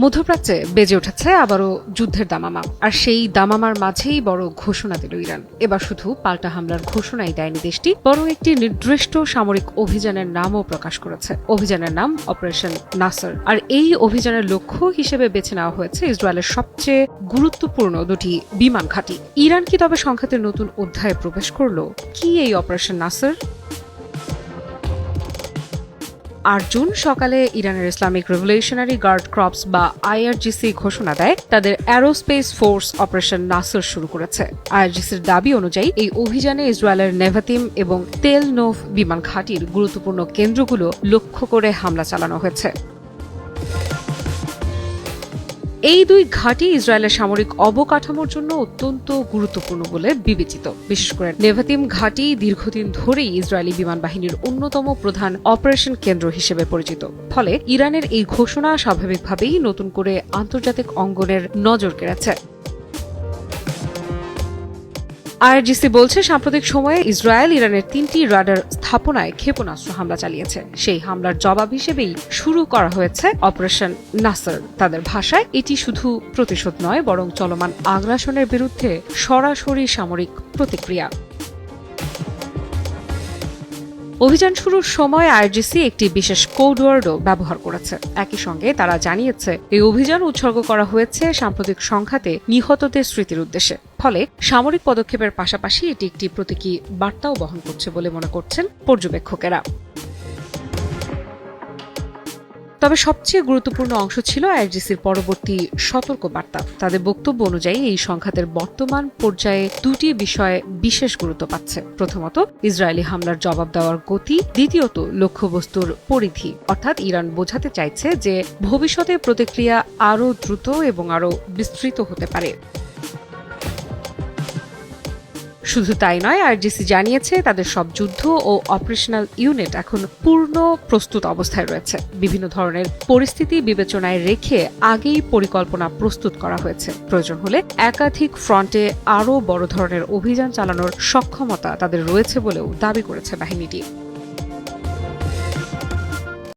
মধ্যপ্রাচ্যে বেজে উঠেছে আবারও যুদ্ধের দামামা, আর সেই দামামার মাঝেই বড় ঘোষণা দিল ইরান। এবার শুধু পাল্টা হামলার ঘোষণাই দেয়নি দেশটি, বরং একটি নির্দিষ্ট সামরিক অভিযানের নামও প্রকাশ করেছে। অভিযানের নাম অপারেশন নাসর, আর এই অভিযানের লক্ষ্য হিসেবে বেছে নেওয়া হয়েছে ইসরায়েলের সবচেয়ে গুরুত্বপূর্ণ দুটি বিমান ঘাঁটি। ইরান কি তবে সংঘাতের নতুন অধ্যায়ে প্রবেশ করল? কি এই অপারেশন নাসর? ৮ জুন সকালে ইরানের ইসলামিক রেভলিউশনারি গার্ড ক্রপস বা আইআরজিসি ঘোষণা দেয় তাদের অ্যারোস্পেস ফোর্স অপারেশন নাসর শুরু করেছে। আইআরজিসির দাবি অনুযায়ী এই অভিযানে ইসরায়েলের নেভাতিম এবং তেল নোভ বিমান ঘাঁটির গুরুত্বপূর্ণ কেন্দ্রগুলো লক্ষ্য করে হামলা চালানো হয়েছে। এই দুই ঘাঁটি ইসরায়েলের সামরিক অবকাঠামোর জন্য অত্যন্ত গুরুত্বপূর্ণ বলে বিবেচিত। বিশেষ করে নেভাতিম ঘাঁটি দীর্ঘদিন ধরেই ইসরায়েলি বিমান বাহিনীর অন্যতম প্রধান অপারেশন কেন্দ্র হিসেবে পরিচিত। ফলে ইরানের এই ঘোষণা স্বাভাবিকভাবেই নতুন করে আন্তর্জাতিক অঙ্গনের নজর কেড়েছে। আইআরজিসি বলছে, সাম্প্রতিক সময়ে ইসরায়েল ইরানের ৩টি রাডার স্থাপনায় ক্ষেপণাস্ত্র হামলা চালিয়েছে। সেই হামলার জবাব হিসেবেই শুরু করা হয়েছে অপারেশন নাসর। তাদের ভাষায় এটি শুধু প্রতিশোধ নয়, বরং চলমান আগ্রাসনের বিরুদ্ধে সরাসরি সামরিক প্রতিক্রিয়া। অভিযান শুরুর সময় আইআরজিসি একটি বিশেষ কোড ওয়ার্ডও ব্যবহার করেছে। একই সঙ্গে তারা জানিয়েছে এই অভিযান উৎসর্গ করা হয়েছে সাম্প্রতিক সংঘাতে নিহতদের স্মৃতির উদ্দেশ্যে। ফলে সামরিক পদক্ষেপের পাশাপাশি এটি একটি প্রতীকী বার্তাও বহন করছে বলে মনে করছেন পর্যবেক্ষকেরা। তবে সবচেয়ে গুরুত্বপূর্ণ অংশ ছিল আইআরজিসির পরবর্তী সতর্ক বার্তা। তাদের বক্তব্য অনুযায়ী এই সংঘাতের বর্তমান পর্যায়ে দুটি বিষয়ে বিশেষ গুরুত্ব পাচ্ছে। প্রথমত, ইসরায়েলি হামলার জবাব দেওয়ার গতি। দ্বিতীয়ত, লক্ষ্যবস্তুর পরিধি। অর্থাৎ ইরান বোঝাতে চাইছে যে ভবিষ্যতে প্রতিক্রিয়া আরও দ্রুত এবং আরও বিস্তৃত হতে পারে। শুধু তাই নয়, আইআরজিসি জানিয়েছে তাদের সব যুদ্ধ ও অপারেশনাল ইউনিট এখন পূর্ণ প্রস্তুত অবস্থায় রয়েছে। বিভিন্ন ধরনের পরিস্থিতি বিবেচনায় রেখে আগেই পরিকল্পনা প্রস্তুত করা হয়েছে। প্রয়োজন হলে একাধিক ফ্রন্টে আরও বড় ধরনের অভিযান চালানোর সক্ষমতা তাদের রয়েছে বলেও দাবি করেছে বাহিনীটি।